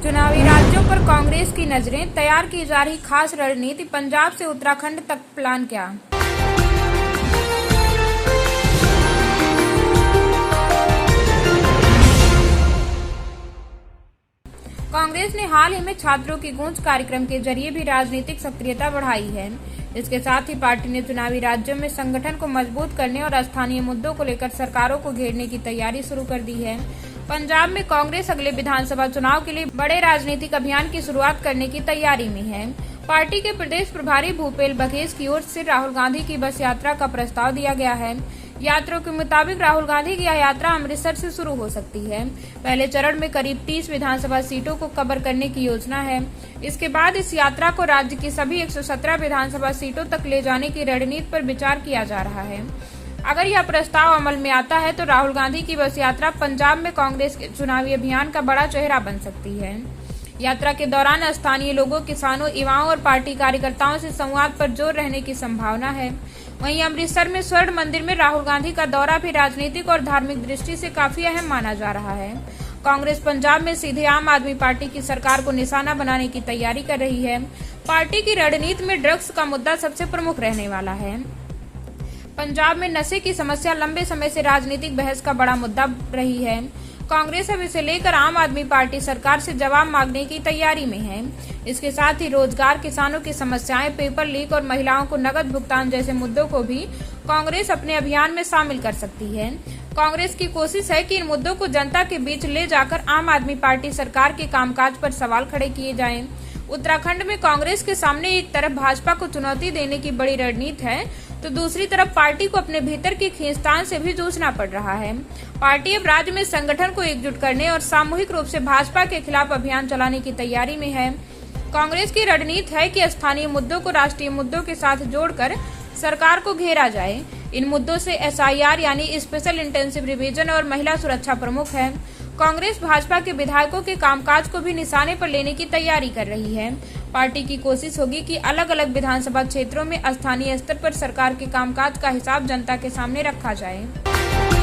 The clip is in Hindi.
चुनावी राज्यों पर कांग्रेस की नजरें, तैयार की जा रही खास रणनीति, पंजाब से उत्तराखंड तक प्लान क्या? कांग्रेस ने हाल ही में छात्रों की गूंज कार्यक्रम के जरिए भी राजनीतिक सक्रियता बढ़ाई है। इसके साथ ही पार्टी ने चुनावी राज्यों में संगठन को मजबूत करने और स्थानीय मुद्दों को लेकर सरकारों को घेरने की तैयारी शुरू कर दी है। पंजाब में कांग्रेस अगले विधानसभा चुनाव के लिए बड़े राजनीतिक अभियान की शुरुआत करने की तैयारी में है। पार्टी के प्रदेश प्रभारी भूपेल बघेल की ओर से राहुल गांधी की बस यात्रा का प्रस्ताव दिया गया है। यात्रियों के मुताबिक राहुल गांधी की यह यात्रा अमृतसर से शुरू हो सकती है। पहले चरण में करीब 30 विधानसभा सीटों को कवर करने की योजना है। इसके बाद इस यात्रा को राज्य की सभी 117 विधानसभा सीटों तक ले जाने की रणनीति पर विचार किया जा रहा है। अगर यह प्रस्ताव अमल में आता है तो राहुल गांधी की बस यात्रा पंजाब में कांग्रेस के चुनावी अभियान का बड़ा चेहरा बन सकती है। यात्रा के दौरान स्थानीय लोगों, किसानों, युवाओं और पार्टी कार्यकर्ताओं से संवाद पर जोर रहने की संभावना है। वहीं अमृतसर में स्वर्ण मंदिर में राहुल गांधी का दौरा भी राजनीतिक और धार्मिक दृष्टि से काफी अहम माना जा रहा है। कांग्रेस पंजाब में सीधे आम आदमी पार्टी की सरकार को निशाना बनाने की तैयारी कर रही है। पार्टी की रणनीति में ड्रग्स का मुद्दा सबसे प्रमुख रहने वाला है। पंजाब में नशे की समस्या लंबे समय से राजनीतिक बहस का बड़ा मुद्दा रही है। कांग्रेस अब इसे लेकर आम आदमी पार्टी सरकार से जवाब मांगने की तैयारी में है। इसके साथ ही रोजगार, किसानों की समस्याएं, पेपर लीक और महिलाओं को नकद भुगतान जैसे मुद्दों को भी कांग्रेस अपने अभियान में शामिल कर सकती है। कांग्रेस की कोशिश है कि इन मुद्दों को जनता के बीच ले जाकर आम आदमी पार्टी सरकार के कामकाज पर सवाल खड़े किए जाएं। उत्तराखंड में कांग्रेस के सामने एक तरफ भाजपा को चुनौती देने की बड़ी रणनीति है, तो दूसरी तरफ पार्टी को अपने भीतर की खींचतान से भी जूझना पड़ रहा है। पार्टी अब राज्य में संगठन को एकजुट करने और सामूहिक रूप से भाजपा के खिलाफ अभियान चलाने की तैयारी में है। कांग्रेस की रणनीति है कि स्थानीय मुद्दों को राष्ट्रीय मुद्दों के साथ जोड़कर सरकार को घेरा जाए। इन मुद्दों से SIR यानी स्पेशल इंटेंसिव रिवीजन और महिला सुरक्षा प्रमुख है। कांग्रेस भाजपा के विधायकों के कामकाज को भी निशाने पर लेने की तैयारी कर रही है। पार्टी की कोशिश होगी कि अलग अलग विधानसभा क्षेत्रों में स्थानीय स्तर पर सरकार के कामकाज का हिसाब जनता के सामने रखा जाए।